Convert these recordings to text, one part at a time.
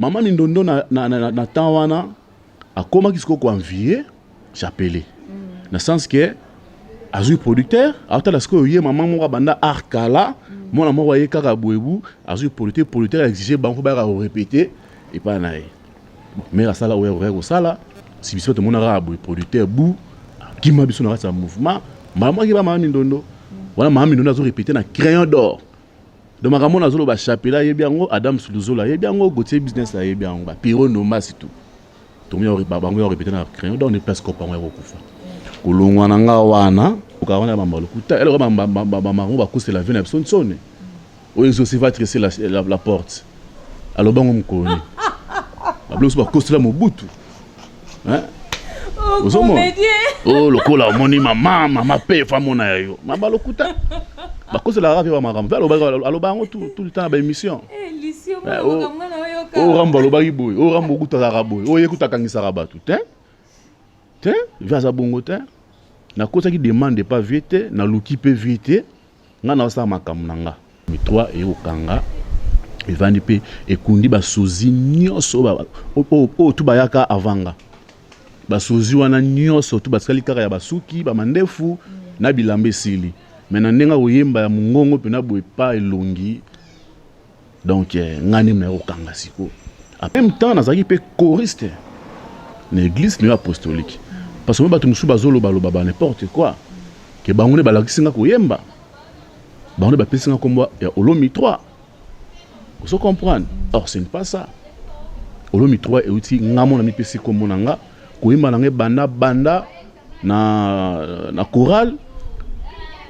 Maman Mindondo na temps wana akoma kisiko ko envier j'appelé. Dans le sens que azui producteur, ata la sko yé maman mo banda arkala, mon mo waye kaka boebu, azui producteur exiger banko ba répéter et pas naé. Mais la sala ouais au sala, si biso te mona ra producteur bou, qui m'a biso na sa mouvement, maman qui ba maman Mindondo. Voilà maman Mindondo azo répéter na crayon d'or. De makamona zolo ba chapela yebiango Adam Suluzola yebiango Gauthier business la yebiango ba Piro Noma situ. Tomi ori ba bango répéter na crayon dans les places copa ngwa kufa. Kulungwa nanga wana ukaona mamba lokuta elle ba mamango ba kouse la veine son sonne. O exaucer va tresser la porte. Alors bango mkoni. Ba blouse ba kouse la mobutu. Hein? Oh comédien. Oh lokola moni mama pe famo na yo. Mamba lokuta. Parce que la rave va m'arranger. Alors, tout le temps, à l'émission. Oh, Rambo, le bariboui. Oh, Rambo, goûte à Raboui. Oh, écoute à Kangisa Rabatou. Tiens, viens à Bongotin. Na cosa qui demande de pas vite, na luki peut vite. Na na sa makamnanga. Mi 3 et au Kanga. Et vandi pe et kundi ba sozi nyoso ba. Oh, tout bayaka avanga. Ba sozi wana nyoso tout ba skali kaka ya basuki, ba mandefu, na bilambe sili. Maintenant nenga oyemba ya mungongo pena boye pa elongi donc ngani na okanga siko en même temps nazaki pe choriste l'église néo-apostolique parce que bato musu bazolo baloba n'importe quoi que bangone balakisinga koyemba bangone bapesinga kombo ya Olomi 3 vous comprendre or ce n'est pas ça Olomi 3 et uti ngamo na mipesi kombo nanga koyemba nanga banda na chorale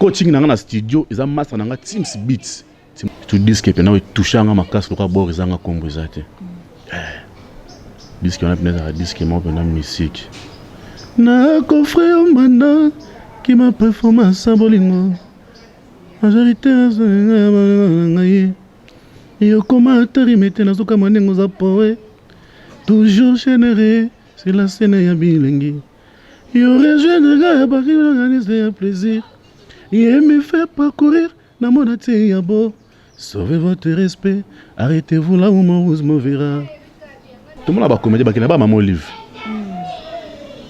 coaching dans studio ils ont master dans Teams Beats tout disque que na toucher nga makasi ko bord izanga kombo izate disque on a peut-être disque mo pendant musique na coffre manda qui ma performance bolingo majorité ngai yo comment tarimete na soka manengo za poe toujours généré c'est la scène ya bilengi yo rejoindre ga ba ki organiser un plaisir. Il me fait parcourir dans mon atelier. Sauvez votre respect, arrêtez-vous là où mon rose me verra. Tout le monde a comédie, il n'y a pas maman Olive.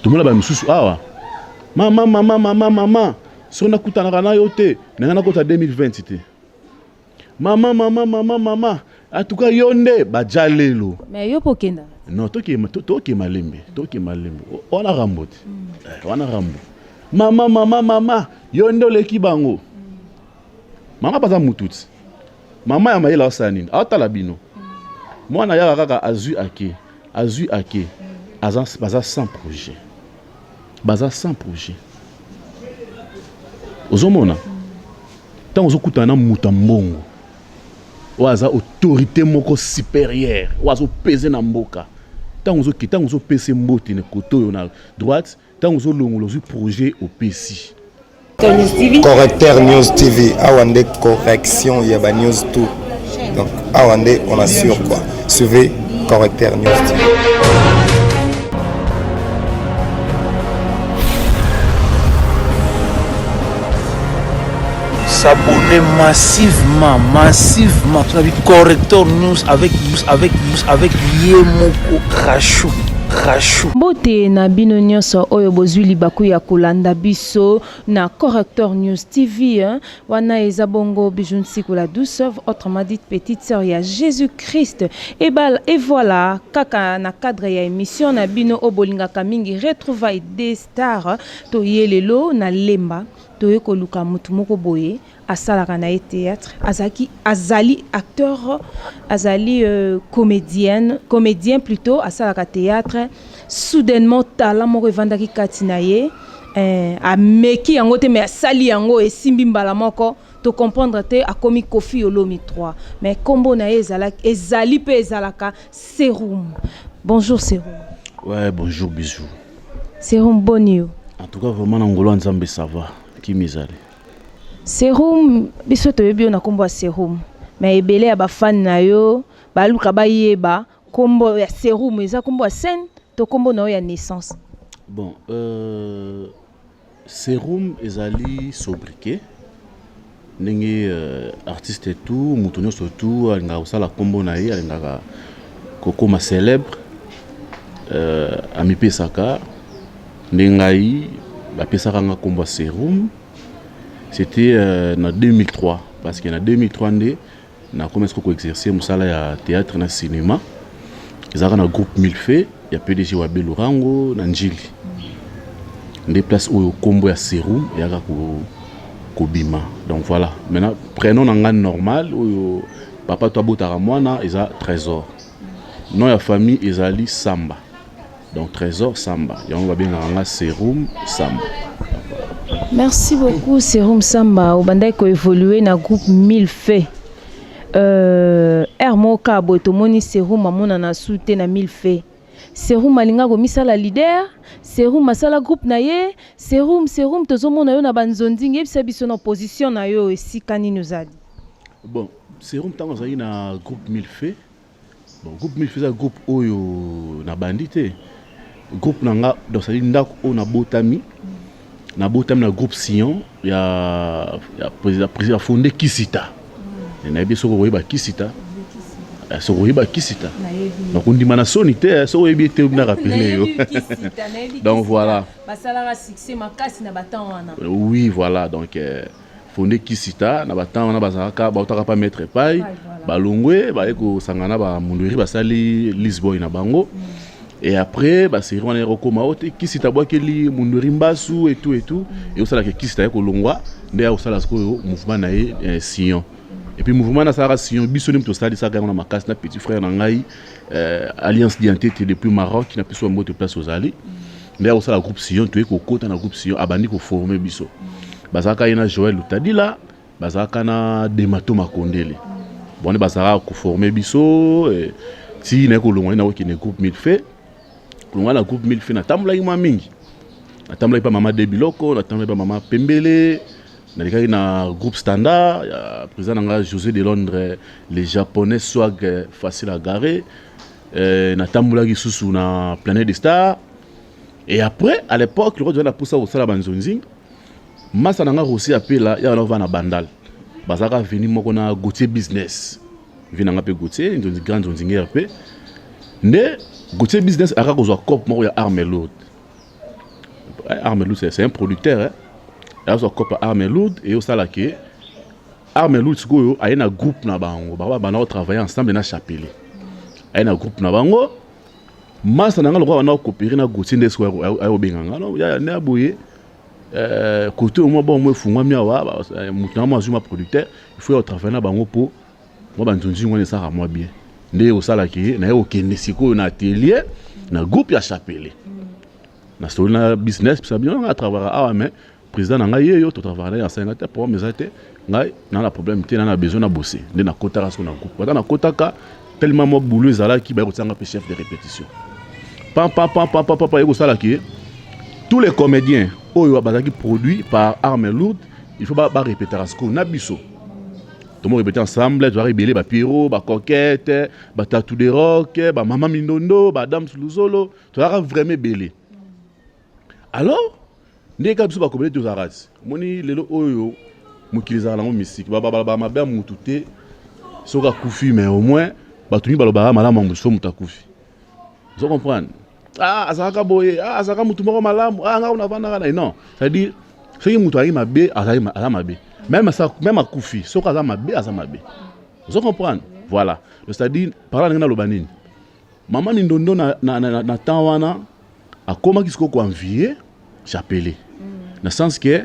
Tout le monde a mis ah maman, si on a coûté un rana yote, on a coûté 2020. Maman, en tout cas yonde, bajalelo. Mais yo pokenda. Non, toki malembe. On a rambote. Maman, yondo leki bango. Maman pas mututi. Maman ya maïla osanine. Ata labino. Moi na ya kaka azu ake. Baza sans projet. Ozomona. Tant ozokutana mutambongo. Waza autorité moko supérieure. Wazo peser na mboka. Tant ozo pese mbote ne koto na droite. Tant que vous projet au PC. Correcteur News TV, Awande correction, il y a news tout. Donc Awande, on assure quoi. Suivez Correcteur News TV. S'abonner massivement. Correcteur News avec Yemoko Rachou. Bote na bino nyonso oyo bozwi libaku ya kolanda biso na Correcteur News TV wana eza bongo Bijou Nsiku la douce autrement dit petite sœur ya Jésus-Christ et voilà kaka na cadre ya émission na bino obolingaka mingi retrouvailles des stars to yelelo na lemba to yekoluka mutu moko boye asalaka na théâtre azali acteur azali comédien plutôt asalaka théâtre soudainement talent moko evandaki kati na ye ameki yango te mais asali yango esimbi mbala moko to comprendre te akomi Kofi Olomi 3 mais kombo na ye ezali pe ezalaka Serum. Bonjour Serum. Ouais, bonjour Bijou. Serum bonio. En tout cas vraiment na ngolo nzambe ça va qui misale. Serum biso to yebi na kombo ya Serum mais ebele ya ba fan na yo baluka bayeba kombo ya Serum eza kombo ya scène to kombo na yo ya naissance. Bon Serum ezali sobriquet ndenge artiste tout mutonyo surtout alinga osala kombo na ye alingaka kokoma célèbre amipesaka ndengai bapesaka nga komba Serum. C'était en 2003 parce que en 2003 na commencé à exercer musala ya théâtre na cinéma. Ils avaient un groupe Milfé, il y a PDG Wabe Lurango na Njili. Des places où combo ya Serum et aga ko bima. Donc voilà. Maintenant prénom nanga normal où papa toi botara mwana ils a Trésor. Non ya famille ils ali Samba. Donc Trésor Samba. Et on va bien nanga Serum Samba. Merci beaucoup Serum Samba. Obanda ko évoluer na groupe Milfé. Hermo Kabo tomoni Serum amona na soute na Milfé. Serum alinga ko misala leader, Serum masala groupe na ye, Serum tozomona yo na banzondi ngebisa biso na position na yo esika nini ozali. Bon, Serum tango zali na groupe Milfé. Bon, groupe Milfé za groupe oyo na bandité. Groupe nanga donc ça dit ndako o na botami. Na botami na groupe Sion ya président fondé Kisita. Na yebi soko boyeba Kisita. Soko boyeba Kisita. Donc on dit mana sonité soko yebi te na rappeler yo. Donc voilà. Basala succès makasi na batan wana. Oui, voilà donc fondé Kisita na batan wana bazaka ba otaka pas mettre paille. Balongwe ba eko sangana ba munduri basali Lisboa na bango. Et après, c'est on est recommandé qui s'est aboué keli mundurimbasu et tout et au sala que qui s'est ko longwa ndé au sala ko mouvement naé Sion. Et puis mouvement na sala Sion bisonim to stade ça na makas na petit frère na ngai alliance d'identité depuis Maroc qui n'a pu soit moto place aux ali. Ndé au sala groupe Sion to ko kota na groupe Sion abandi ko former biso. Bazaka ina Joël Lutadila, bazaka na Demato Makondele. Bon bazaka ko former biso si na ko longwa na ko ne groupe Milfé. Kulunga na groupe Milfé na tamula ima mingi. Na tamula pa mama Debiloko, na tamula pa mama Pembele, na likaki na groupe Standard, ya président nga José de Londres, les japonais swag facile à garer. Na tamula ki susu na Planète des Stars. Et après à l'époque, le roi de la poussa au sala banzonzi. Masa nanga aussi appela ya na bandal. Bazaka veni moko na Gauthier Business. Vina nga pe Gauthier, nzonzi grand nzonzi RP. Ne Gauthier Business a un cop il y a Armée Lourde. Armée Lourde c'est un producteur. Hein? Il y a un cop Armée Lourde et au salaké. Armée Lourde il y a un groupe na bango. On travaille ensemble na chapelle. Il y a un groupe na bango. Mas na ngalo on a coopéré na Gauthier Ndeswa ayo benganga. Non, il y a na boye côté au moins bon moi fungwa miawa mutu na azuma producteur, il faut travailler na bango pour moi banzonzi ngone ça ra moi bien. Ndé au salaki na yo kende siko na atelier na groupe ya chapelle na solo na business ça bien on travailler ah mais président na yo to travailler en 50 pour mes até ngai na la problème té na besoin na bosser ndé na kota raso na groupe na kota ka tellement mo boulot zala ki ba ko tsanga pe chef de répétition papa yo salaki tous les comédiens oyo bazaki produit par Armée Lourde il faut ba répéter rasko na biso. Tout le monde répétait ensemble, tu vas révéler Pierrot, Coquette, Tatou de Rock, Maman Mindondo, Dame Suluzolo, tu vas vraiment belé. Alors, dès que tu vas commencer tous arrêts, moni lelo oyo, mukiliza la musique, ma belle mutute, soka koufi mais au moins, batuni balobara malamu muso mutakufi. Vous comprenez? Ah, azaka boye, ah azaka mutumoro malamu, ah nga unavana non, c'est-à-dire ceux qui mutari mabe, azaka mabe. Même à Koufi, ce qu'on a mabé, vous comprenez? Voilà. C'est-à-dire, par là, on a le maman Nindondo na tawana a comment qu'il se envié, j'appelais. Dans le sens que,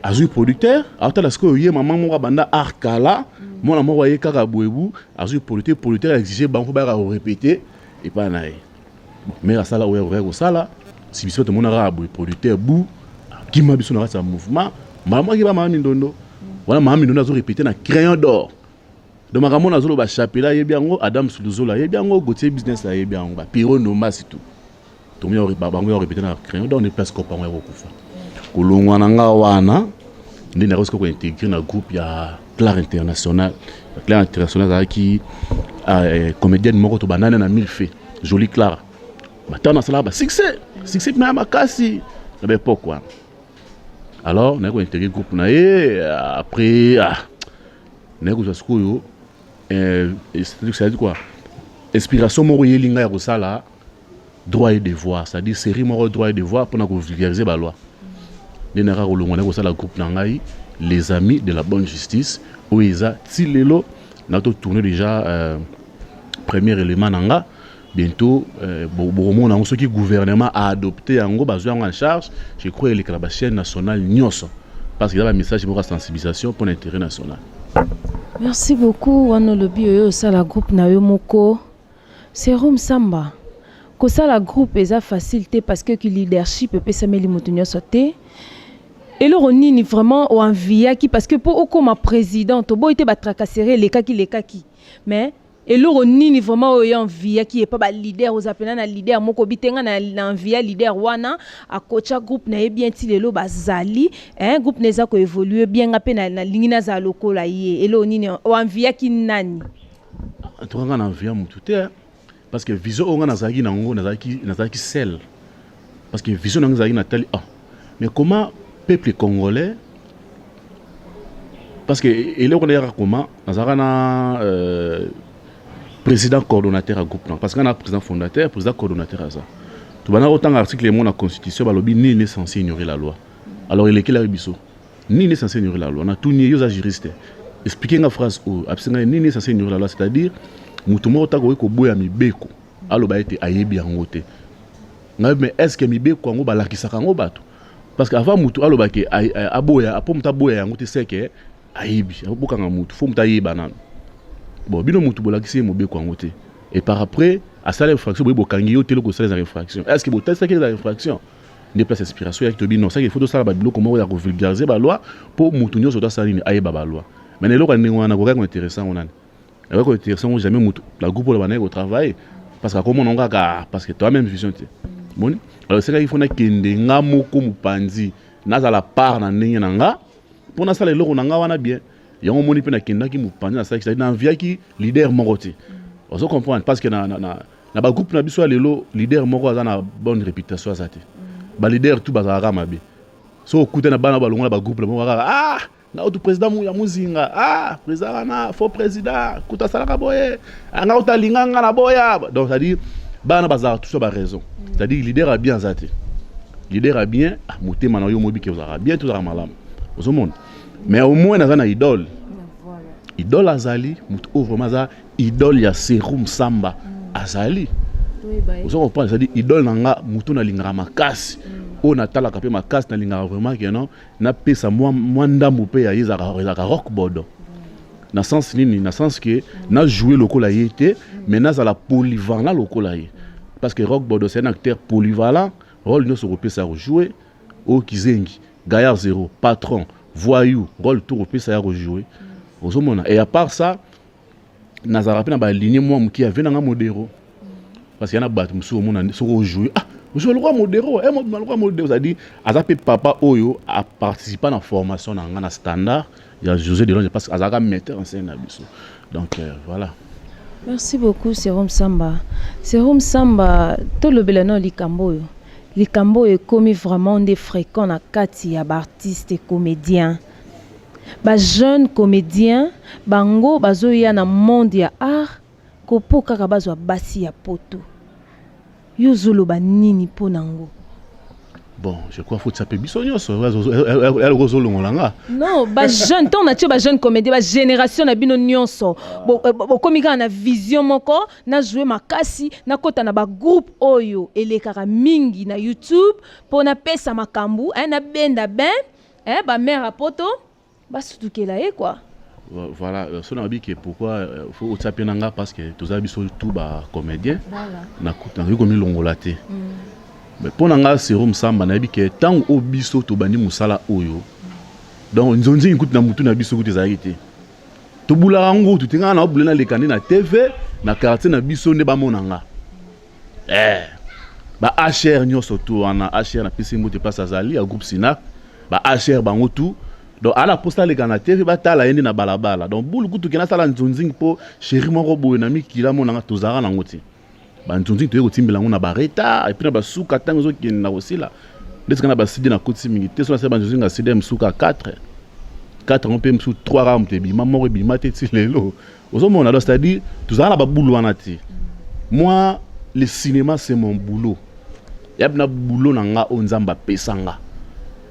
à un producteur, à la sco maman moi banda arkala, mon amour voyait kakabouébou, à un producteur exigé banco ba répéter et pas naï. Mais à ça là au sala, si biso tout le monde a producteur bou, qui m'a biso na sa mouvement. Maman qui va maman Mindondo. Voilà maman Mindondo a répété na crayon d'or. De maman a zolo ba chapela yebiango Adam Suluzolo yebiango Gauthier Business la yebiango Pierrot Noma c'est tout. Tout le monde a répété na crayon d'or ne place copa ngwa kofa. Kolongwa nanga wana ndi na ko intégrer na groupe ya Claire International. Claire International qui comédienne moko to banana na Milfé. Jolie Clara. Matana sala ba succès mais makasi na l'époque quoi. Alors, on a intégré le groupe après, on a dit quoi? inspiration moko yelinga ya kosala droit et devoir, c'est-à-dire série moko droit et devoir pour vulgariser la loi. Nenera kolongona kosala groupe nangai les amis de la bonne justice où ils tilelo na to tourner déjà premier élément nanga bientôt bon on ce qui gouvernement a adopté en en charge, je crois que la chaîne nationale nyonso parce qu'il y a un message de sensibilisation pour l'intérêt national. Merci beaucoup wana lobi oyo sala groupe na yo moko Serum Samba. Que ça la groupe est facilité parce que le leadership peut s'améliorer mutunyo sauter. Et le ronini vraiment ou envia qui parce que pour comme président to boy te batracasserer les kaki mais et le ronini vraiment o envia qui est pas ba leader aux appelana na leader moko bitenga na envia leader wana a coacha groupe na e bien ti lelo bazali groupe neza ko évoluer bien ngapé na lingina za lokola ye et le ronini o envia qui nani en tout cas on envia mututé parce que vision on a nazaki nango nazaki sel parce que vision nango nazaki natali mais comment peuple congolais parce que il est connaît comment nazaka président coordonnateur à groupe parce qu'on a président fondateur président coordonnateur à ça tout bana autant article de la constitution balobi ni n'est censé ignorer la loi alors il est quel biso ni n'est censé ignorer la loi on a tout nié yo juriste expliquer une phrase ou absenga ni n'est censé ignorer la loi c'est-à-dire mutumo otako ko boya mibeko aloba ete ayebi yango te mais est-ce que mibeko yango balakisaka yango bato parce qu'avant mutu aloba ke aboya apo muta boya yango te seke ayebi abokanga mutu fo muta yeba nan bon bino mutu bolakisi mobeko yango te et par après à ça l'infraction bo bokangi yo telo ko ça les infractions est-ce que bo testa que les infractions ne place inspiration ya tobi non ça il faut ça ba bilo comment ya ko vulgariser ba loi pour mutu nyoso ta salini ayeba ba loi mais lelo kan ngwana ko ka intéressant onani avec intéressant jamais mutu la groupe la banane au travail parce que comment on nga parce que toi même vision te bon alors c'est qu'il faut na kende nga moko mupanzi naza la part na ndenge nanga pour na sala lelo nanga wana bien yango moni pe na kenda ki mupanzi na sala na via ki leader moko te on se comprend parce que na ba groupe na biso lelo leader moko aza na bonne réputation azate ba leader tout bazaka mabe so okuta na bana balonga ba groupe moko na auto président ya muzinga président na faux président kuta salaka boye nga utalinga nga na boya donc ça dit bana bazaka tout ça ba raison c'est à dire leader a bien zate leader a bien motema na yo mobi ke uzara bien tout ça malamu au monde mais au moins na idole idole azali mutu vraiment za idole ya Serum Samba azali vous comprenez ça dit idole nanga mutu na lingara makasi on a tala kapé makasi na lingara vraiment que non na pesa moi ndambu pe ya yezaka rock bodo na sens nini na sens que na jouer lokola yete mais na za la polyvalent lokola yé parce que rock bodo c'est un acteur polyvalent rôle ne se repère ça rejouer au kizengi gaillard zéro patron voyou rôle tout repère ça rejouer au monde et à part ça nazara pe na ba ligne moi qui avait na modéro parce qu'il y a battu muso mona so rejouer monsieur le roi modéro le roi modéro ça dit azape papa oyo a participé à la formation na standard il y a José Delonge parce azaka metteur en scène na biso donc voilà. Merci beaucoup Serum Samba. Serum Samba tout le belano likambo est commis vraiment des fréquents na kati ya artistes et comédiens. Ba jeune comédien bango bazoya na monde ya art ko poka bazwa basi ya poto. Yozolo banini ponango. Bon, je crois faut taper bisognoso. Elle rosolo ngolanga. Non, ba jeune, ton na ba jeune comédien, ba génération na bino nyonso. Bo komika na vision moko, na jouer makasi, na kota na ba groupe oyo elekaka mingi na YouTube pour na pesa makambu, na benda ben, ba mère a poto, ba sutukela quoi. Voilà, ce n'est pas pourquoi il faut taper nanga parce que tous les tout bas comédien. Voilà. Na kuta comme longolate. Mais pour nanga Serum Samba na bi que tant au biso to bani musala oyo. Donc nzonzi ngute na mutu na biso kuti zaite. To bula ngo tout nga na obula na lekane na TV na quartier na biso ne ba monanga. Ba HR nyoso to wana HR na pisi mbote passe azali a groupe Sinak. Ba HR bango tout. Donc à la posta les gana TV batala yende na balabala donc bulu kutu kena sala nzonzingi po chéri moko boye na mikila mona nga tozara na ngoti ba nzonzingi to yotimbela ngona bareta et puis na basuka tango zo kina osila deska na basidi na koti mingi te so na se ba nzonzingi na cd msuka 4 on peut msu 3 ram te bi mamo bi mate ti lelo ozo mona c'est-à-dire tozara na ba bulu wana ti moi le cinéma c'est mon boulot y a boulot na nga onzamba pesanga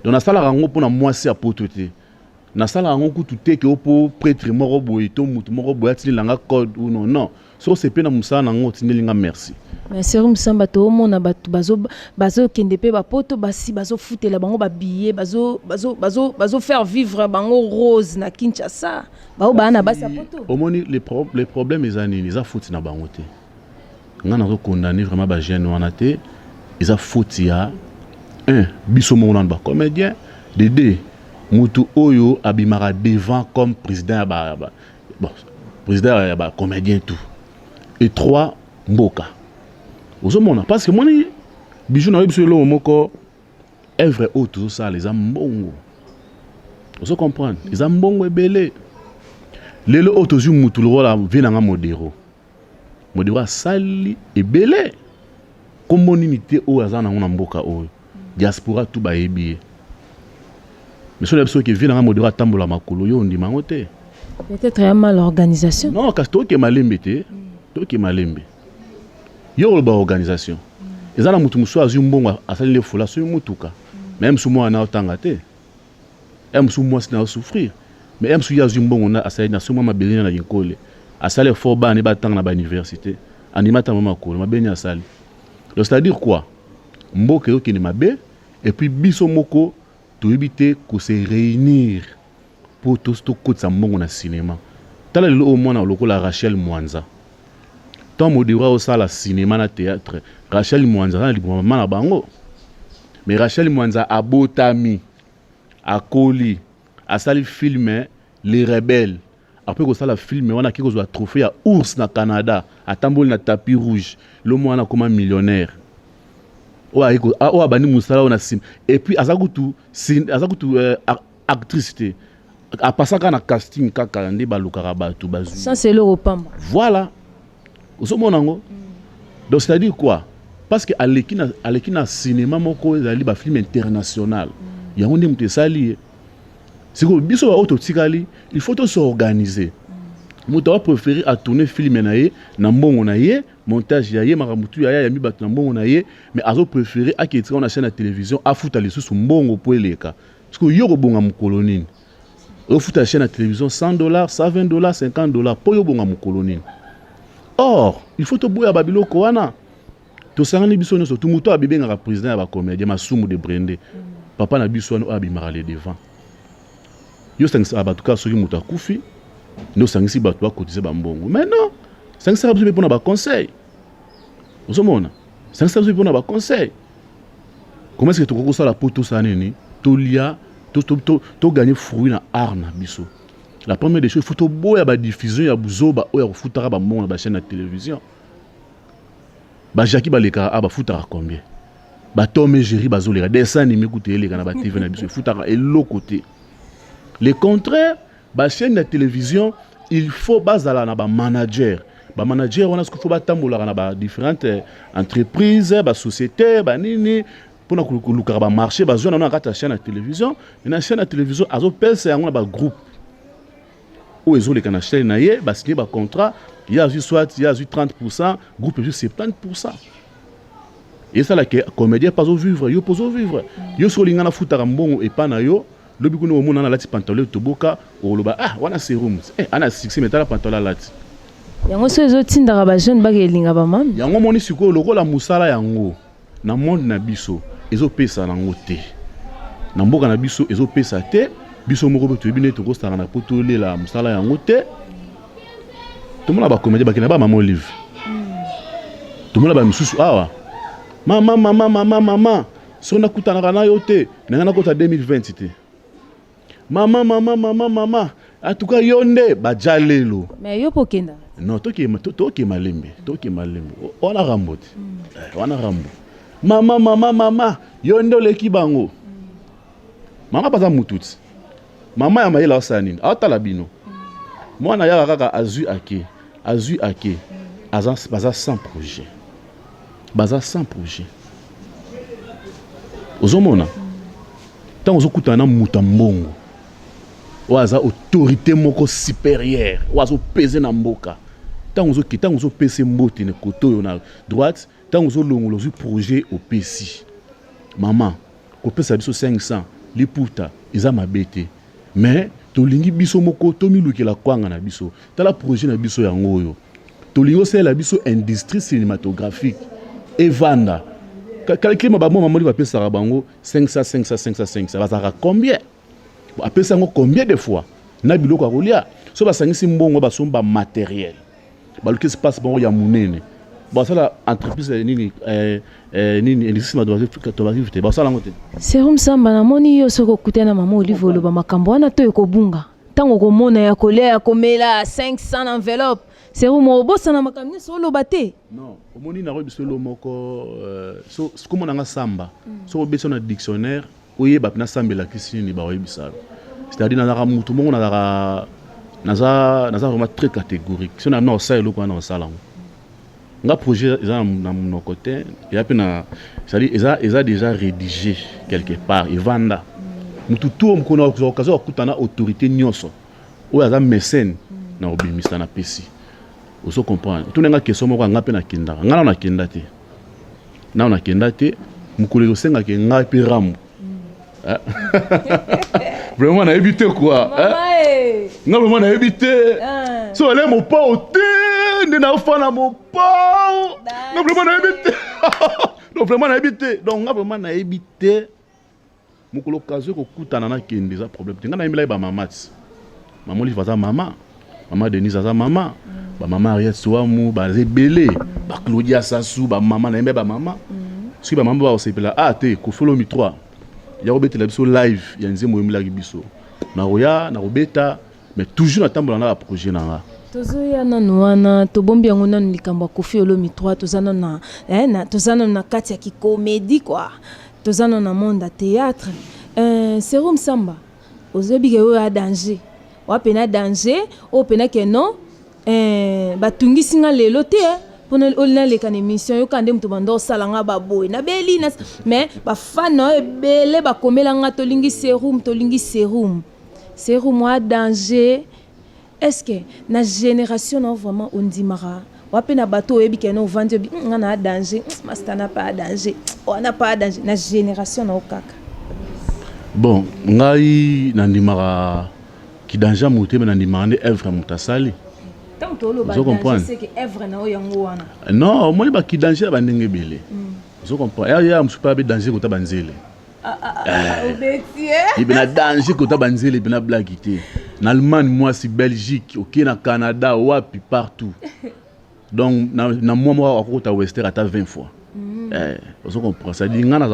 donc na sala rango pour na moi c'est apototé na sala rango ku tuté que pour prêtre moko boy to mutu moko boy atili langa code ou non so c'est pe na musala na ngo tinelinga merci mais serum samba to mona batu bazo kende pe ba poto basi bazo futela bango ba billet bazo faire vivre bango rose na Kinshasa ba bana basi poto omoni les problèmes les années les a fouti na bango te nga na condamner vraiment ba jeune wana te ils a fouti ya un biso mona ba comédien de deux mutu oyo abimara devant comme président bon président ba comédien tout et trois mboka osomona parce que moni bijou na biso lo moko œuvre auto ça les ambongo oso comprendre les ambongo ebele lelo auto zu mutu lo la vinanga modero sali ebele comme unité o azana ngona mboka o diaspora tout ba ebi mais sur les personnes qui viennent à modérer tambola makolo yo ndima ngote peut-être un mal organisation non parce que malembe te to ki malembe yo ba organisation ezala mutu muso azu mbongo asali le fola so mutuka même sous moi na otanga te même sous moi sina souffrir mais même sous ya azu mbongo na asali na so moi mabelina na yinkole asali fort ba ne ba tanga na ba université animata mama makolo mabenya asali donc c'est-à-dire quoi mboka yo ki ni mabe et puis biso moko to éviter que se réunir pour tous to kotsa mbongo na cinéma tala le au moins lokola Rachel Mwanza tant modéra au sala cinéma na théâtre Rachel Mwanza na liboma na bango mais Rachel Mwanza abotami akoli asali film Les Rebelles après que ça la film on a quelque chose trophée à ours na Canada atamboli na tapis rouge le mwana comme un millionnaire o abani musala on a sim et puis azakutu actrice a passé na casting kaka ndi balukaka batu bazu ça c'est le repamba voilà osomonango donc c'est à dire quoi parce que alekina cinéma moko ezali ba film international yango ndi mutu esali c'est que biso ba autotikali il faut s'organiser mutu a préféré à tourner film na ye na mbongo na ye montage ya ye maramutu ya ya mi batu na mbongo na ye mais azo préféré a qui na chaîne de télévision a futa les sous mbongo po eleka parce que yo ko bonga mukolo nini o futa chaîne de télévision $100 $120 $50 po yo bonga mukolo nini or il faut to boya babiloko wana to sangani biso no to muto abibenga ka président ya ba comédien masumu de Brende papa na biso no abimara le devant yo sangisa abatuka soki muto akufi no sangisi batu ba kotiser ba mbongo mais non sangisa biso pe na ba conseil osomona sangisa biso pe na ba conseil comment est-ce que to ko sala poto sa nini to lia to gagner fruit na art na biso la première des choses faut to boya ba diffusion ya buzoba o ya futara ba mbongo na ba chaîne de télévision ba Jackie ba leka ba futara combien ba Tomé Jerry ba zolera dessin animé écouter les na ba TV na biso futara et l'autre côté le contraire ba chaîne de télévision il faut bazala na ba manager on a ce qu'il faut ba tambola na ba différentes entreprises ba sociétés ba nini pour na kuluka ba marché ba zona na kata chaîne de télévision et na chaîne de télévision azo pesa yango na ba groupe ou ezole kana chaîne na ye ba signer ba contrat il y a soit 30% groupe juste 70% et ça là que comédien pas au vivre yo pozo vivre yo so linga na futa mbongo et pas na yo lobi kuno omona na lati pantalon toboka oloba wana serum ana succès metala pantalon lati yango so ezotinda ba jeune ba kelinga ba mama yango moni siko lokola musala yango na monde na biso ezopesa nango te na mboka na biso ezopesa te biso moko beto bine to kostara na potole la musala yango te to mona ba comédien bakina ba mama olive to mona ba misusu awa mama so na kutana na yo te na na kota 2020 te mama en tout cas yonde bajalelo mais yo pokenda non toki malembe ona rambote ona rambo mama yonde oleki bango mama paza mututi mama ya mayela osanini atala bino mwana ya kaka azu ake baza sans projet ozomona tant ozokutana muta mbongo waza autorité moko supérieure wazo peser na mboka tant on zo PC mbote ne koto na droite tant on zo longo zo projet au PC maman ko pesa biso 500 liputa eza mabete mais tolingi biso moko to milukela kwanga na biso tala projet na biso yango oyo tolingo sala biso industrie cinématographique evanda calcule ba maman va pesa bango 500 bazaka combien apesa ngo combien de fois na biloko akolia so basangisi mbongo basomba matériel baluki espace bango ya munene basala entreprise nini industrie cinématographique te basala ngote Serum Samba na moni yo soko kutana mama Olive lo ba makambo wana to ekobunga tango komona ya kolia ya komela 500 enveloppe Serum obosa na makambo solo bate non omoni na robiso lo moko so komona nga samba so obeso na dictionnaire oyeba na sambela kisini ba oyebisa c'est-à-dire na mutu mongo na naza vraiment très catégorique si on a non ça eloko na sala nga projet eza na mon côté et puis na c'est-à-dire eza déjà rédigé quelque part et vanda mutu tout on connaît occasion okutana autorité nyonso o eza mécène na obimisa na pesi oso comprendre tout nga question moko nga pe na kenda nga na kenda te na kenda te mukolelo senga ke nga pe ramu vraiment na évité quoi non vraiment na évité so allez mon pas au thé na fana mon pas non vraiment na évité non vraiment na évité donc nga vraiment na évité mukolo kazo ko kutana na kende za problème nga na imila ba mamati maman li vaza maman Denise aza maman ba maman Ariel Soamu ba zebele ba Claudia Sassou ba maman na ba maman si ba maman ba osepela te ko follow mi 3 ya robeta la biso live ya nzembo yemila biso na roya na robeta mais toujours na tambola na projet na nga tozoya nanu wana tobombi yango nanu likambo Koffi Olomide 3 tozana na kati ya kikomédie quoi tozana na monde ya théâtre Serum Samba ozobi ke oyo a danger wapena danger o pena ke non batungisi nga lelo te pona olina leka na émission yo kande mutu bando salanga baboy na beli na mais ba fan ebele bakomela nga tolingi Serum wa danger est-ce que na génération non vraiment on dimara wapena bato oyebi ke no vandi nga na danger master na pas danger on n'a pas danger na génération na okaka bon ngai na ndimara ki danger moté na ndimara ne œuvre mutasali tant to lo ba danger c'est que œuvre na oyango wana non moi ba ki danger ba ndenge bele je comprends ya msupa be danger ko ta banzele il y a danger que tu as banzé les blagues en Allemagne moi c'est Belgique ok na Canada wapi partout donc na moi à Western à 20 fois on comprend ça dit ngana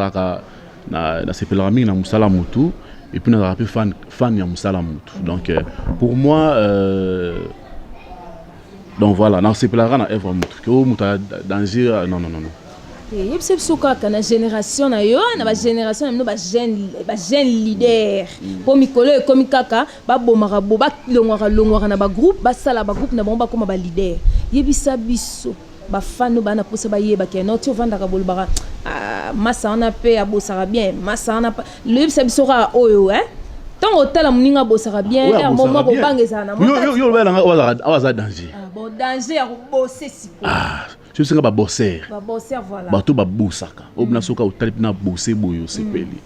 na sepela mingi na musala mutu et puis na rappel fan ya musala mutu donc pour moi donc voilà na sepela na œuvre mutu que muta danger non et c'est suka kana génération na yo na ba génération na ba jeune leader po mikolo e komi kaka ba bomaka bo ba longwaka na ba groupe ba sala ba groupe na bomba koma ba leader yebisa biso ba fanu bana posa ba yeba ke no to vanda ka bolbara massa on a pe abosara bien massa on a le yebisa biso ka oyo tant hôtel muninga bosara bien moment bo bangeza na yo ba nga awaza danger bon danger ya bosser sipo je sais pas bosser voilà bato ba bosaka obna soka otali na bosser boyo sepeli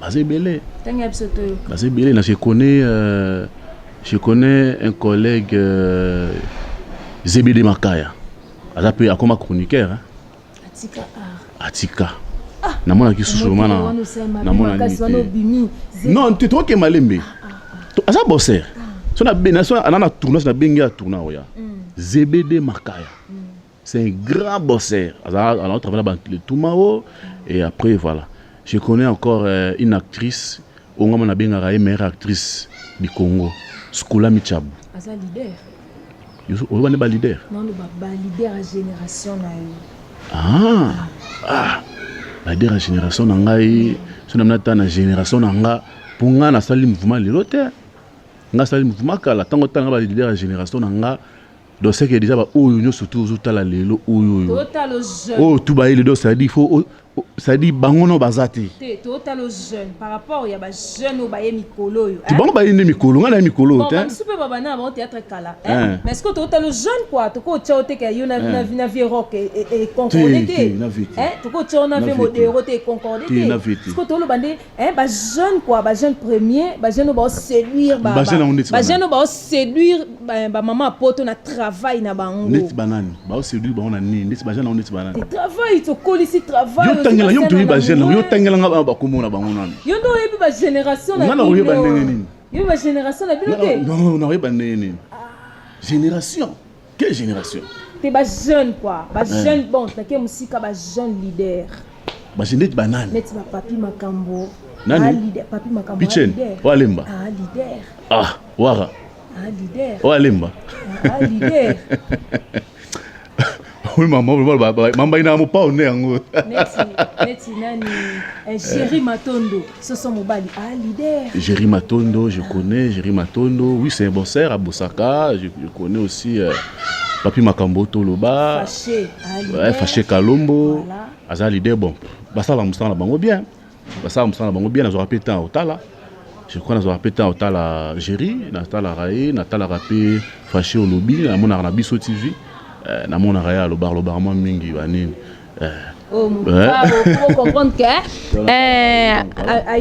bazebele tanga bisoto bazebele na je connais un collègue Zebede Makaya azape akoma chroniqueur Atika na mona ki susuma na mona ni non tu to ke malembe asa bosser so na benation anana tournage na bengi ya tourna oya Zebede Makaya. C'est un grand bosseur. Alors, on travaille dans le Toumao. Et après, voilà. Je connais encore une actrice, une meilleure actrice du Congo, Skula Michabu. Asa leader. On va pas leader. Non, le leader à génération. Leader à génération, si on a une génération, pour nga na sali mouvement lilote. Nga sali mouvement kala. Tant que on a leader à génération, donc c'est que déjà bah oyo surtout aux tala lelo oyo oh tout ba ile donc ça dit faut ça dit bangono bazati total jeune par rapport il y a ba jeune au baye mikolo yo tu bango baye ne mikolo ngana mikolo te bon super baba na bon théâtre kala mais est-ce que total jeune quoi to ko tchao te ka yo na vie rock et concordé to ko tchao na vie modéro te concordé est-ce que to lo bande ba jeune quoi ba jeune premier ba jeune ba séduire ba jeune ba séduire ba maman poto na travail na bango net banani ba séduire ba on a ni net ba jeune on net banani travail to ko ici travail tangela yo to ba jeune yo tangela nga ba komona bango nani yo ndo yebi ba génération na ngana yo ba ndenge nini yo ba génération na bino te non yo ba ndenge nini génération quelle génération te ba jeune quoi ba jeune bon na ke musika ba jeune leader ba jeune banane net ba papi makambo nani leader papi makambo Pichen walemba leader wara leader walemba leader oui maman ina mo pa one yango neti nani Jerry Matondo ce sont mobali leader Jerry Matondo je connais Jerry Matondo oui c'est un bosseur à Bosaka je connais aussi Papi Makambo Toloba Fâché Kalombo aza leader bon basala musala bango bien na pété en otala je crois na pété en otala Jerry na tala raé na tala rapé Fâché au lobby na mona na biso TV na mona raya lo bar moi mingi banini pour comprendre que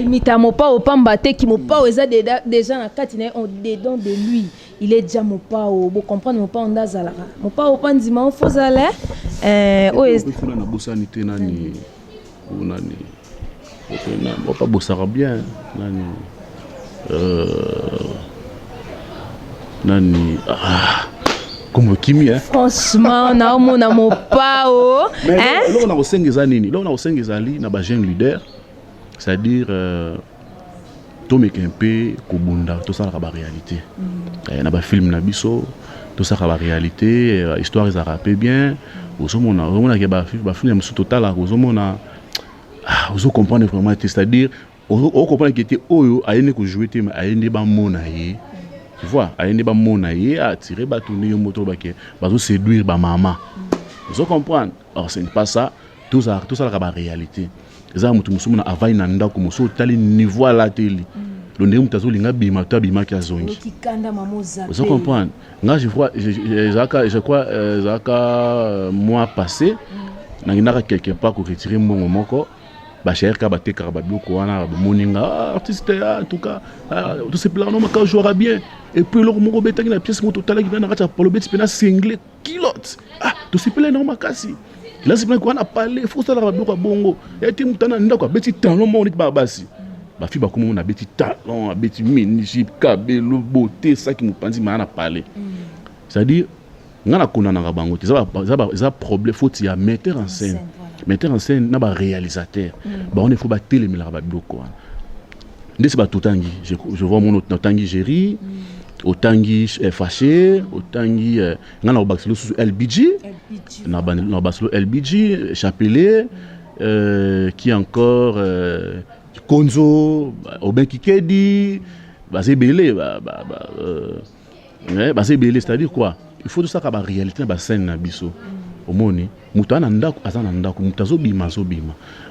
imita mopa au pamba te ki mopa eza déjà na katine on dedans de lui il est déjà mopa au bo comprendre mopa on dazala mopa au pandima on fozala na bosani te nani mopa bosara bien nani comme Kimi franchement na mona mopao là on a osengeza nini là on a osengeza li na ba jeune leader c'est-à-dire to mekempe ko bunda to ça la réalité na ba film na biso to ça la réalité histoire ils a rappé bien on a ke ba film sur total on mona on comprendre vraiment c'est-à-dire on comprend que était oyo ayene ko jouer te ayene ba mona ye. Tu vois, ayende ba mona ye a tiré ba tourner yo moto ba ke ba zo séduire ba maman. Vous comprenez? Alors ce n'est pas ça, tout ça la réalité. Eza mutu musumuna avai na ndako muso tali niveau la télé. Le ndenge mutazo linga bima to bima ki azongi. Vous comprenez? Nga je crois zaka mois passé na ngina quelque part ko retirer mbongo moko. Bacher ka baté karababio ko wana moninga artiste en tout cas tout ce plan non ma jouera bien et puis leur mo beta na pièce mo total qui na racha polo bet pena single kilote tout ce plan non ma kasi là c'est plan ko na parler faut ça la ko bongo et ti mutana nda ko beti talon mo nit ba basi ba fi ba ko mo na beti talon beti miniship kabelo beauté ça qui mo pandi ma na parler c'est à dire ngana kona na bango te ça problème faut y a metteur en scène na ba réalisateur on il faut ba télémela ba biloko ndé c'est ba totangi je vois mon autre totangi Jerry otangi Fâché otangi ngana ba baselo sous LBG na baselo LBG Chapelet qui encore Konzo Oben Kikedi bazebele bazebele c'est-à-dire quoi il faut tout ça ka ba réalité na ba scène na biso omoni mutana ndako azana ndako mutazo bima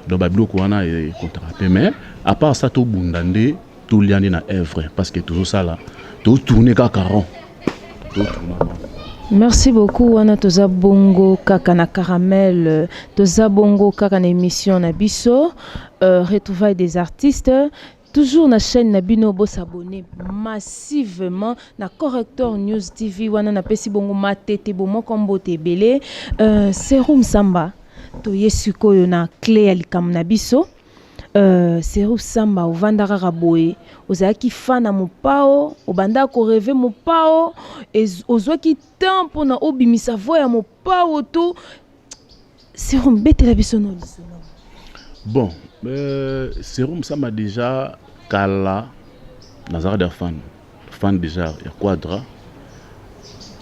donc ba biloko wana e contrapé mais à part ça to bundande to liandi na œuvre parce que toujours ça là to tourner ka caron merci beaucoup wana toza bongo kaka na caramel toza bongo kaka na émission na biso retrouvailles des artistes. Toujours na chaîne Nabino bo s'abonner massivement na Corrector News TV wana na pesi bongo matete bo mokombo te belé Serum Samba to yesuko yo na clé ya likam na biso Serum Samba ovandaka kaboye ozaki fana mopao obanda ko rêver mopao ozwaki temps na obimisa voix ya mopao to Serum betela biso no lisono. Bon Serum Samba déjà Kala Nazara de fan déjà ya Quadra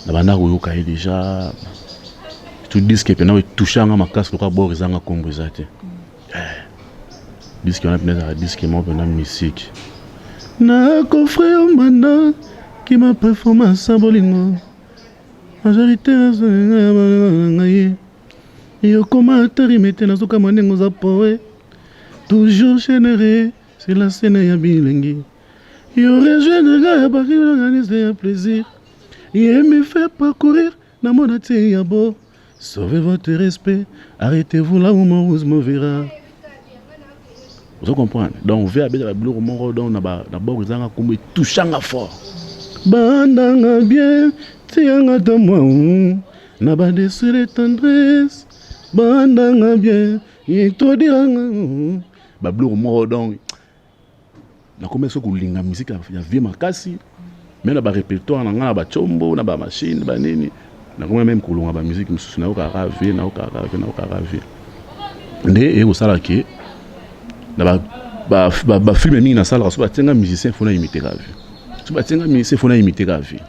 na banda ko yoka déjà tout disque que na toucher nga makasi ko boriza nga kombo ezate disque on a pena disque mo pena musique na coffre mana qui ma performance bolingo majorité ngai Yo comment atari mette na zoka manengo za poe. Toujours généré, c'est la scène ya bilengi. Yo rejoindre ga ba organiser un plaisir. Il me fait parcourir na mon ya beau. Sauvez votre respect, arrêtez-vous là où mon rose me verra. Vous comprenez? Donc, on veut la bleu moro donc na bord zanga comme touchanga fort. Bandanga bien, tianga de moi. Na ba de sur les tendresse. Bandanga bien, il te diranga. Ba bleu moro donc. Na comme ça ko linga musique ya vie makasi. Mais na ba répertoire na nga ba chombo, na ba machine, ba nini. Na comme même ko longa ba musique mususu na ka rave, na ka rave. Ndé et au salaki. Ba film mingi na sala so batenga musicien fona imiter la vie. So batenga musicien fona imiter la vie.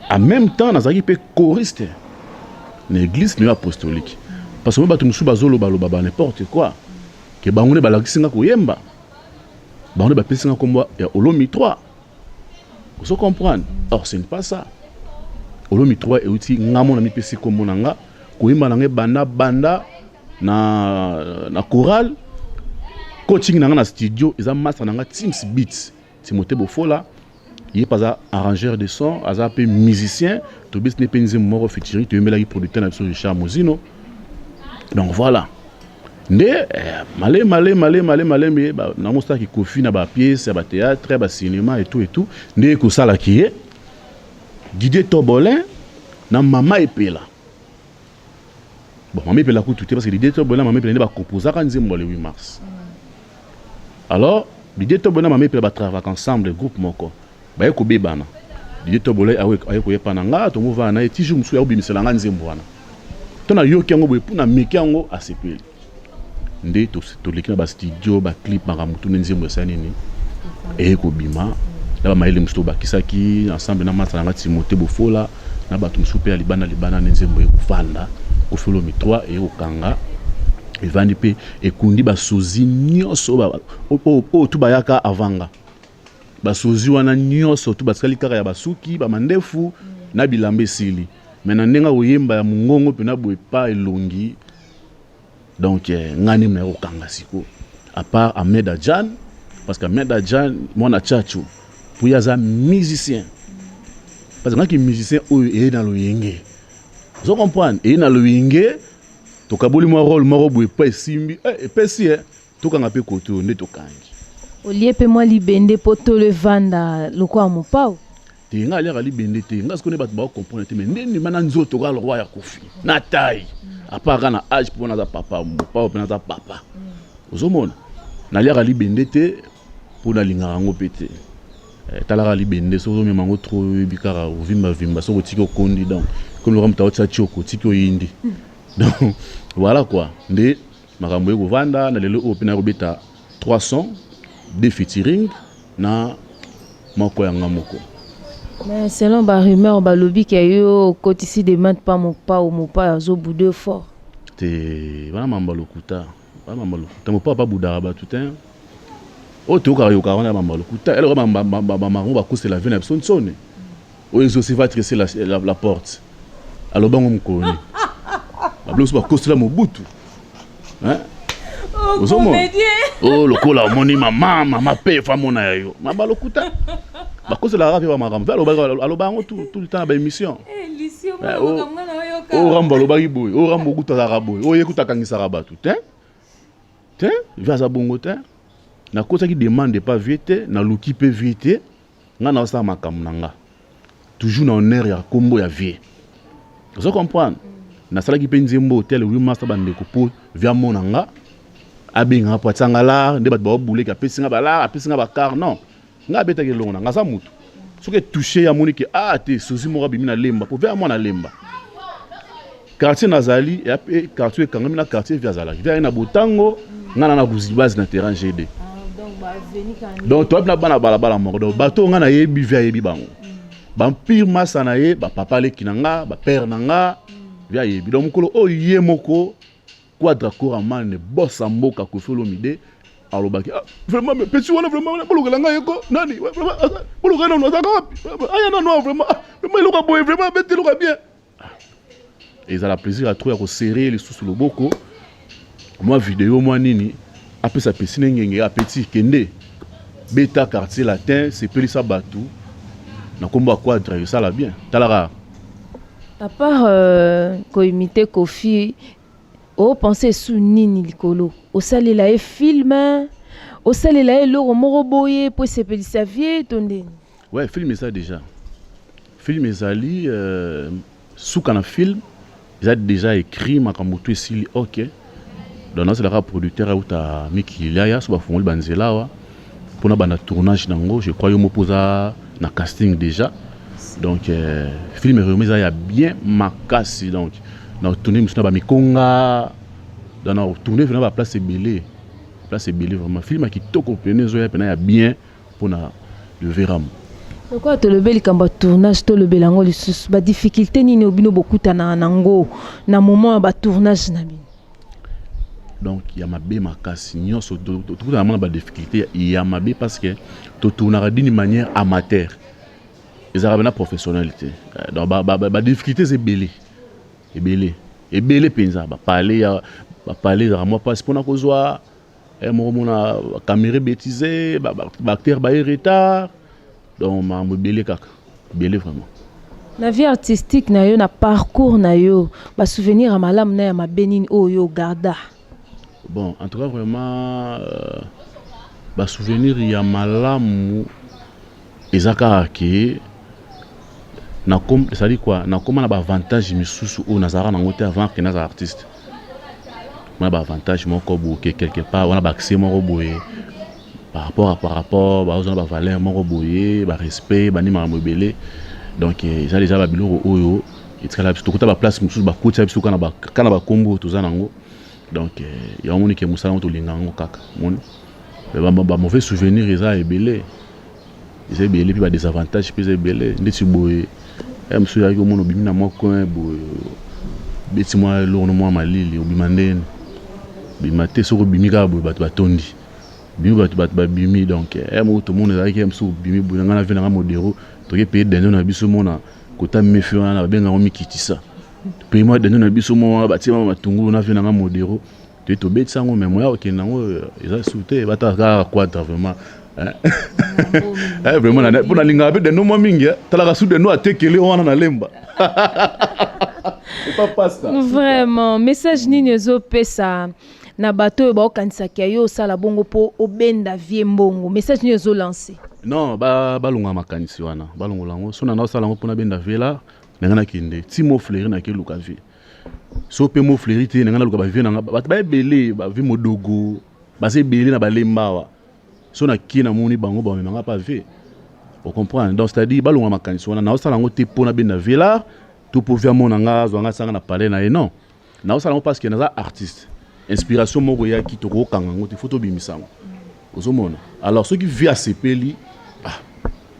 En même temps nazaki pe choriste. L'église ni apostolique. Parce que bato musu bazolo baloba n'importe quoi. Que bangone balakisinga koyemba. Bangone ba pesinga komba ya Olomi 3. Vous comprenez? Or ce n'est pas ça. Olomi 3 et outi ngamo na mi pesi komonanga koyemba nanga banda na chorale. Coaching dans le studio, ils ont master dans Teams Beats. Timothée Bofola, il est pas arrangeur de son, il est un peu musicien. Tobias n'est pas un mort featuring, tu es là producteur avec Richard Mozino. Donc voilà. Mais malé, mais na mon qui confie na ba pièce, ba théâtre, ba cinéma et tout. Né ko sala qui est Didier Tobolin na Mama Epela. Bon, Mama Epela ko tout parce que Didier Tobolin Mama Epela ne ba composer quand le 8 mars. Alors, Didier Tobolin Mama Epela ba travailler ensemble groupe moko. Ba yeko bebana. Didier Tobolin ayeko yepananga to mova na ti jour musu ya obimisela nga nzembo wana. Tona yoki yango boye puna meki yango asepeli. Nde to lekina ba studio ba clip makamutu nzembo ya nini. Ayeko bima. Na ba maile musu ba kisaki ensemble na matra nga Timothée Bofola na batu musu pe libana nzembo ekufanda. Olomi 3 et okanga. Evandi pe ekundi ba sozi nyoso o tu bayaka avanga. Ba sozi wana nyoso tu baskali kaka ya basuki ba mandefu na bilambe sili. Mena ndenga oyemba ya mungongo pe na boye pa elongi. Donc ngani mna okanga siko. À part Ahmed Adjan parce qu'Ahmed Adjan mona chachu pour yaza musicien. Parce que ngaki musicien o est dans le yenge. Vous comprenez? Et dans le yenge to kaboli mo rôle moro boye pa simbi pesi to kanga pe koto ne to kangi. Olie pe moi libende poto le vanda loko amopao. Te nga ali libende te nga skone bat ba comprendre te mais ndeni mana nzoto ka le roi ya kofi. Na taille. Apara na âge pour na za papa mopao pe na za papa. Ozomona. Na ali libende te pour na linga ngo pete. Talara libende so zo memango trop bikara vimba so kotiki okondi donc comme le ramta otsa choko tiki oyindi. Donc voilà quoi. Ndé makambo eko vanda na lelo opena robeta 300 de featuring na moko ya ngamoko. Mais selon ba rumeur ba lobby que yo kotisi demande pas mon pas zo boudé fort. Te wana mambalokuta. Mopa pas boudara ba tout un. O to ka yo ka wana mambalokuta. Elle ba marron ba cause la vie na son sonne. O exaucer va tresser la porte. Alors bango mkoni. Ba blos ba cause la mobutu. Hein? Oh comédien. Oh lokola moni mama pe fa mona yo. Mambalokuta. Ba cause la rave ba marambe. Alors bango tout le temps ba émission. Émission ba ngamana yo ka. O ramba lo ba iboy. O rambo kuta za boy. O yekuta kangisa rabatu. Tiens, vaza bongo te. Na kosa ki demande pas vite, na luki pe vite, nga na sa makamnanga. Toujours na honneur ya kombo ya vie. Vous comprenez? Na sala ki pe nzembo hotel 8 mars bande ko po via monanga. Abenga po tsanga la, nde bat ba boule ka pesinga bala, pesinga ba car non. Nga beta ke longa nga sa mutu. Soke toucher ya moni ke te sozi mo rabimi na lemba, po via mona lemba. Quartier Nazali et quartier kangami na quartier via Zala. Via na botango, nga na buzibase na terrain GD. Donc toi na bana bala moko donc bato nga na yebi via yebi bango. Ba pire masa na ye ba papa le kinanga ba père nanga via yebi donc mokolo o ye moko quadra coraman boss mboka ko Olomide alobaki vraiment mais petit wana vraiment boloka nga yeko nani vraiment boloka na no zaka aya na no vraiment mais loka boy vraiment bete loka bien ils ont la plaisir à trouver à serrer les sous sur le boko. Moi vidéo moi nini après ça piscine ngenge a petit kende bêta quartier latin c'est peli ça batou na komba quadre ça la bien talara à part ko imiter Kofi o penser sous nini likolo o salela e film o salela e loro moko boye po sepeli sa vie tonde ouais film ça déjà film ezali sous kana film ils ont déjà écrit makambo tout ici OK. Donc c'est le producteur où ta Miki Liaya so ba fongoli banzela wa pour na tournage nango je crois yo mopoza na casting déjà donc film remis ya bien makasi donc na tourner musuna ba mikonga dans na tourner vraiment ba place belé vraiment film qui toko penezo ya pena ya bien pour na le veram. Pourquoi te le bel kamba tournage to le belango lisusu ba difficulté nini obino bokuta na nango na moment ba tournage na bino. Donc il y a ma bé makasi nyonso tout na ba difficulté il y a ma bé parce que to tournera d'une manière amateur ils ont une professionnalité donc ba difficulté c'est belé penza ba parler à moi parce pour na kozwa mona caméra bêtisé ba acteur ba retard donc ma belé kaka belé vraiment. La vie artistique na yo na parcours na yo ba souvenir à malam na ya ma benine oyo garda. Bon, en tout cas, vraiment, souvenir, il y a malamu, ezakaki, c'est-à-dire quoi, na comme on a avantage misusu au Nazara na ngote avant que naza artiste. On a avantage mon kobo quelque part, on a accès mon roboye par rapport, on a valeur mon roboye, respect, bani ma mobile. Donc ça déjà babilo oyo, et très là, tout ta place misusu ba kotia biso kana ba kombo tout ça nango. Donc il y a un monde qui est moussala to lingango kaka mon ba mauvais souvenir eza ebele puis ba désavantages puis ebele ndeti boye monsieur ya ko mono bimina moko boye beti moi lourno moi malili obimandene bimate soko bimika boye bato batondi bimi bato babimi donc mo to monde ezaki monsieur bimi boye ngana vena nga modero to ke payer denyo na biso mona kota mefiona na benga ngomikitisa puis moi de nous biso mo batima matungu na vena nga modero to betsa ngo même ya okenda ngo eza souté bataka quadre vraiment vraiment na pour na linga be de no mingi talaka sous de no atekele wana na lemba c'est pas pasta vraiment message nini zo pesa na bato ba okanisa yo sala bongo po obenda vie mbongo message nini zo lancer non balunga makanisi wana balungola ngo sona na sala ngo pona benda vela nangana kinde timo fleurir na ke luka vie so pe mo fleurir te nangana luka ba vie nanga ba belé ba vie modogo ba se belé na balembawa so na kina moni bango ba nanga pa vie on comprend donc c'est-à-dire balunga makanisi wana na sala ngo te pona benda vela tout pour via monanga zwanga sanga na parler na non na sala ngo parce que na artiste inspiration moko ya ki to ko kanga ngo te photo bimisango ozomona alors ceux qui vient sepeli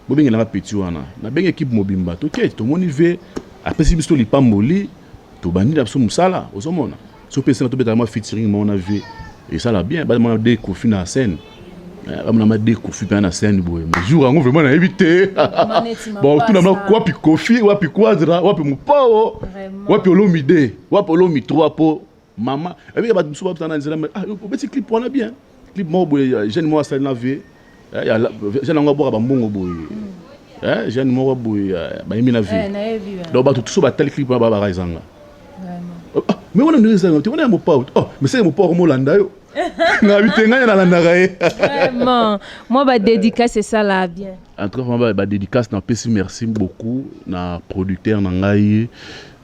bobenge na petit wana na benga équipe mobimba to ke to moni ve apesi biso lipamboli to bandi la biso musala ozomona so pesa na to beta ma featuring mona ve et ça la bien ba mona de Kofi na scène ba mona ma de Kofi pa na scène boye mais jour ngo vraiment na éviter bon tout na quoi pi Kofi wa pi quadra wa pi mupao wa pi olomide wa pi olomi 3 po mama et bien ba biso ba tana nzela petit clip wana bien clip mo boye jeune moi ça na ve jeune ngo boka ba mbongo boye jeune mo boye ba yimi na vie donc ba tout so ba tel clip ba raizanga vraiment mais on a nous ça tu on a mon pote mais c'est mon pote mo landa yo na bitenga na landa gaé vraiment moi ba dédicace c'est ça là bien en tout cas ba dédicace na pesi merci beaucoup na producteur na ngai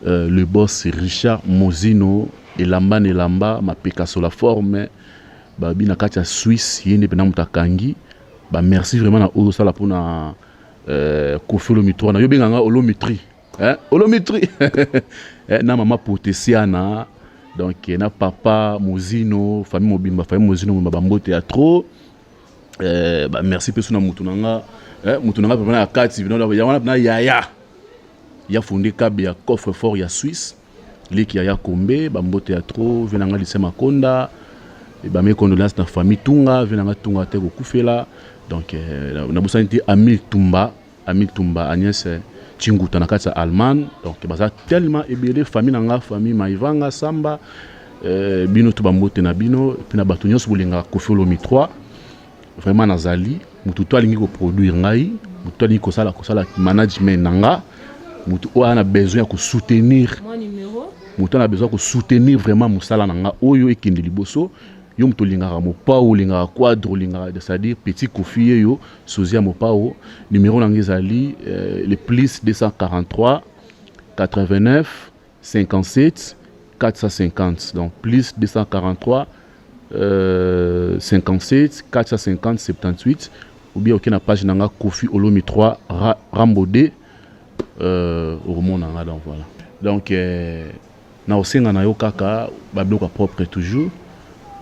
le boss Richard Mozino et Lamba ma Picasso la forme ba bina katia Suisse yende pena mutakangi ba merci vraiment na ozo sala pona Kofi Olomide na yo benganga Olométrie Olométrie na mama Potesiana donc na papa Mozino famille Mobimba famille Mozino ba mbote ya trop ba merci peso na mutunanga mutunanga vraiment na kati vino ya wana na ya fondé kabe ya coffre fort ya Suisse leki ya Kombe ba mbote ya trop venanga lycée Makonda et ba mes condoléances na famille Tunga venanga Tunga te ko kufela donc na bosani te Amil Tumba Agnès Tinguta na kati ya Allemagne. Donc baza tellement ebele famille nanga famille Maivanga Samba bino to bambote na bino puis na bato nyonso bolinga Koffi Olomide 3 vraiment nazali mutu to alingi ko produire ngai mutu alingi kosala management nanga mutu o ana besoin ya ko soutenir mutu ana besoin ko soutenir vraiment musala nanga oyo ekende liboso yo mutu lingaka mopao lingaka quadre lingaka c'est-à-dire petit Koffi yo sozia mopao numéro nanga ezali le plus 243 89 57 450, donc plus 243 57 450 78 ou bien aucune page nanga Koffi Olomide 3 Rambo 2 au monde nanga donc voilà donc na osenga na yo kaka babiloko propre toujours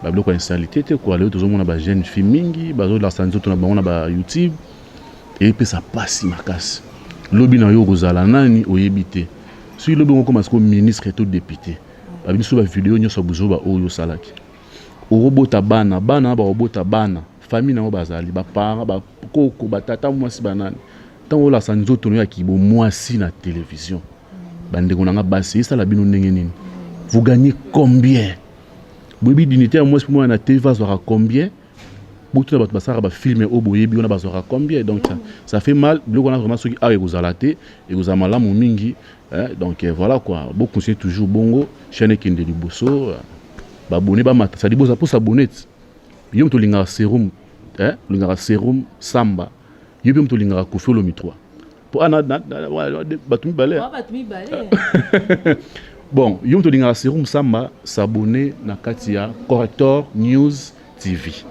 babiloko installité te quoi leo tozomona ba jeune fille mingi bazo la sanzo to na bango na ba YouTube et puis ça passe makasi lobi na yo kozala nani oyebite si lobi ngoko masiko ministre et tout député babiso ba vidéo nyoso buzoba oyo salaki orobota bana ba robota bana famille na bazali ba parents ba koko batata mwasi banani tango la sanzo to ya kibo mwasi na télévision bande konanga basi ça la bino ndenge nini vous gagnez combien bobi dignitaire mwasi pour moi na TV va zora combien beaucoup de basara ba filmer au boyebi on a bazora combien donc ça fait mal biloko na vraiment soki awe kozalate et kozamala mu mingi donc voilà quoi beaucoup c'est toujours bongo chaîne kende liboso ba abonné ba mata ça dit boza pour s'abonner yo mto linga serum linga serum Samba yo mto linga Koffi Olomide 3 pour ana batumi balé bon yo mto linga serum Samba s'abonner na katia Corrector News TV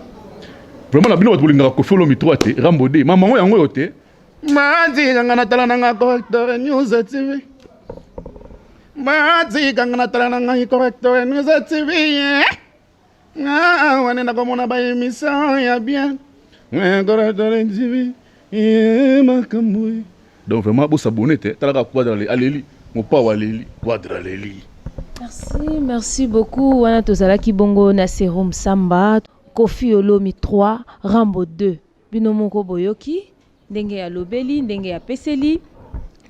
vraiment la bino bato linga Koffi Olomide 3 te Rambo 2 maman yango yo te mazi ngana tala na Corrector News TV mazi ngana tala na Corrector News TV wanenda komona ba émission ya bien Corrector TV makamwe donc vraiment bo s'abonner te tala ka aleli mo pa waleli quadra aleli. Merci beaucoup wana tozalaki bongo na Serum Samba Koffi Olomide 3 Rambo 2 bino moko boyoki ndenge ya lobeli ndenge ya peseli.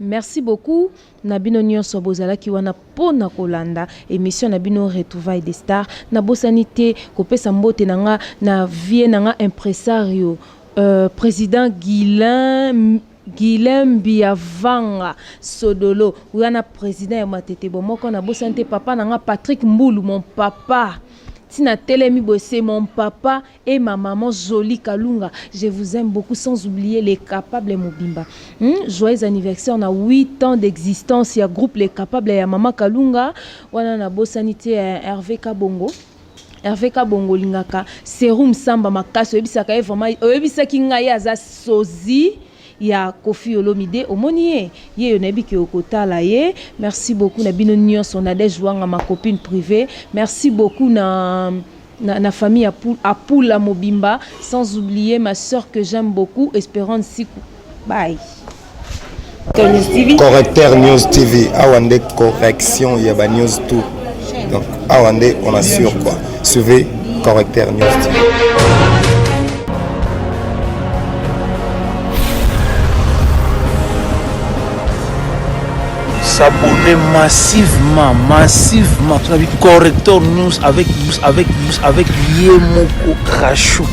Merci beaucoup na bino nyonso bozalaki wana pona kolanda émission na bino Retrouvailles des Stars na bosanité kopesa mbote nanga na vie nanga impresario président Guilhem Biavanga Sodolo wana président ya Matete bomoko na bosanité papa nanga Patrick Mboulou mon papa Tina Telemi Bossé, mon papa et ma maman Jolie Kalunga. Je vous aime beaucoup sans oublier les Capables Mobimba. Joyeux anniversaire, on a 8 ans d'existence. Il y a groupe Les Capables et Maman Kalunga. On a la Bossanité Hervé Kabongo. Hervé Kabongo Lingaka. Serum Samba Makaso. Ebisaka vraiment. Ebisaki ngaya za sozi. Ya Koffi Olomide Omonié ye yonebi ki okotala ye. Merci beaucoup na bino nyonso na des jouanga ma copine privée. Merci beaucoup na famille Apoula Mobimba, sans oublier ma soeur que j'aime beaucoup Espérance Sikou. Bye. Correcteur News TV awande correction ya ba news tout. Donc awande on assure quoi. Suivez Correcteur News TV. S'abonner massivement. Corrector News avec Yemoko Krachou.